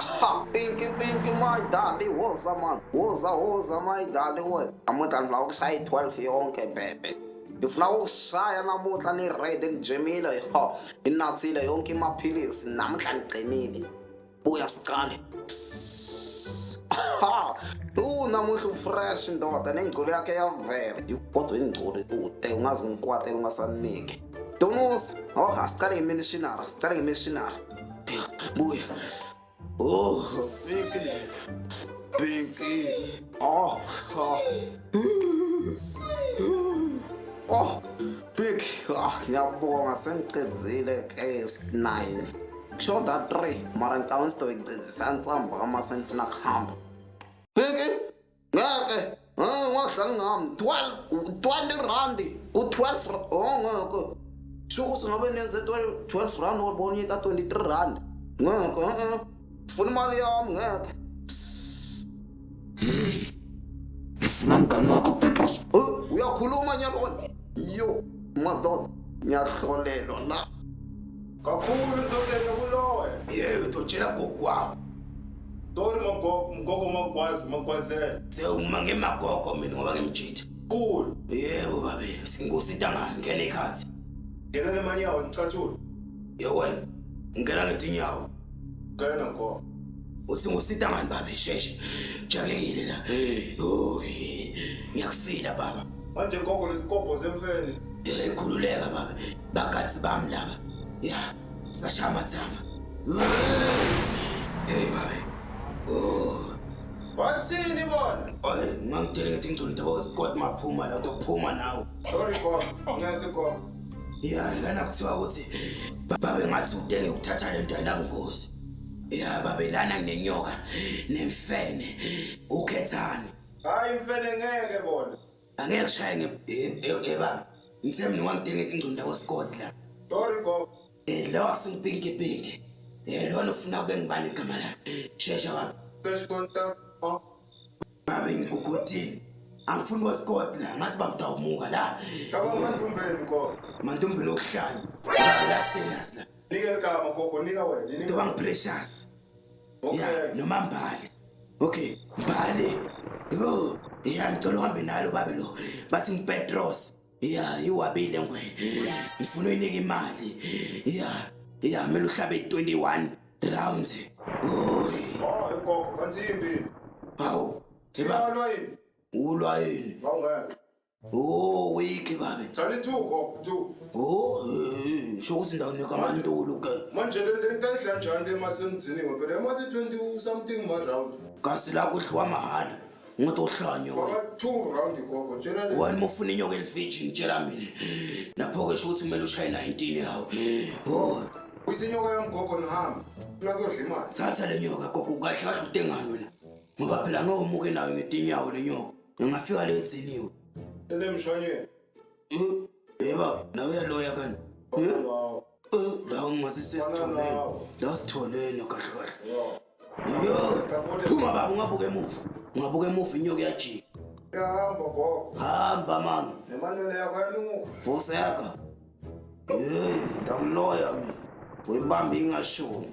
Ha, Pinky, my daddy, woza man. Woza, my daddy, what? Namuhla ngifuna ukushaya i-12 yonke bebe. Ngifuna ukushaya namuhla ni-red ngijimile, ha. Inathile yonke imaphilisi, namuhla ngiqinile. Buya siqale. Ha, namuhla ufresh ndoda, nengculo yakhe yavela. Kodwa ingculo ude, ungaze ungikwatele ungasaniki. Donusa, asiqale ngemissionary, buya. Oh, Pinky. Oh, Pinky. Ngiyabonga sengiqedzile ke 9. Kushoda 3, mara ngicabanga sizoyicedzisa nsamba ama sengifuna kuhamba. Pinky, ngeke. Ungadlali ngami. 20 rand. U12. Ngeke. Shukuthi ngabe nenze 12 rand ubona unyika 23 rand. Ngeke. Funa imali yami ngeke. Mangani wakho Petros. Uyakhuluma nyalona. Yo, madoda. Ngiyahlolelwa la. Kakhulu ndoda kulowe. Yebo, utotshela gokwakho. Sorry mgogo magwazela. Uma ngemagogo mina ngoba ngimjitha. Cool. Yebo babe, singosi intangani ngene ekhathi. Ngena nemanyawo ngicatshula. Yo wena, ngena ngetinyawo. Ngena ngo. Uthi ngosintangani babe sheshe. Jakekile la. Ngiyakufila baba. Manje gogo lesikobho zemfene. Khululeka baba. Bagathi bami laba. Ya, sashaya amathanga. Hey babe. Wathini bona? Ngangitshela ngithi ngicela ukuthi maphuma la ukuphuma nawe. Sorry gogo, ngiyasigogo. Ya, lana kuthiwa ukuthi babe ngathi udenge ukuthatha le nto yanabungozi. Ya, babe lana nginenyoka nemfene. Ukhethani? Hayi imfene ngeke bona. Angeke shaye baba. Ngithemba ngwangidenge ingcunda kwaScott la. Sorry gogo. Lo asingipinki. Lona ufuna kube ngibani igama la. Shesha baba. Cash contact. Babe ngikugodini. Angifuni kwaScott la, ngathi bamdawumuka la. Kaba mandumbeni gogo. Mandumbeni okuhlala. La serious la. Nika igama gogo, nika wena. Nto bangiprecious. Okay. Ya, noma Mbali. Okay, Mbali. Yo, ya ngicela uhambe nalo babe lo. Bathi ngipetros. Ya, iwabile ngwe. Ngifuna uyinika imali. Ya, mele uhlabe 21 rounds. Gogo, kanzimbi. Hawu, Siyalwa yini? ulwa yini? Ngeke. Wiki babe. Thali 2 gogo, 2. Sho ukuthi ndawunika amantulu ke. Manje le nto kanjani le masengiziniwe phela emathi 20 something ma round. Kasi la kudliwa mahhala. Ngoto hlanyo wena. Faka 2 round gogo, tshela le. Wena mufuna inyoka elifiji ngitshela mina. Lapho ke sho ukuthi kumele ushaye 19 yawo. Kwisinyoka yami gogo nihamba. Funa kuyodla imali. Thatha le nyoka gogo kahle kahle utengani wena. Ngoba phela ngawumuke nayo ngetinyawo le nyoka. Ngingafika le etsiniwe. Ele mshwanye. Yeba, nawe uyaloya kanti. Wow. La ungasisesitholeni. La sitholeni kahle kahle. Yo. Phuma baba ungabuka emuva inyoka iyajika. Yahamba gogo. Hamba mama. Nemanwele yakho yanuka. Vuseka. Ndawuloya mina. Uyibambe ingashoni.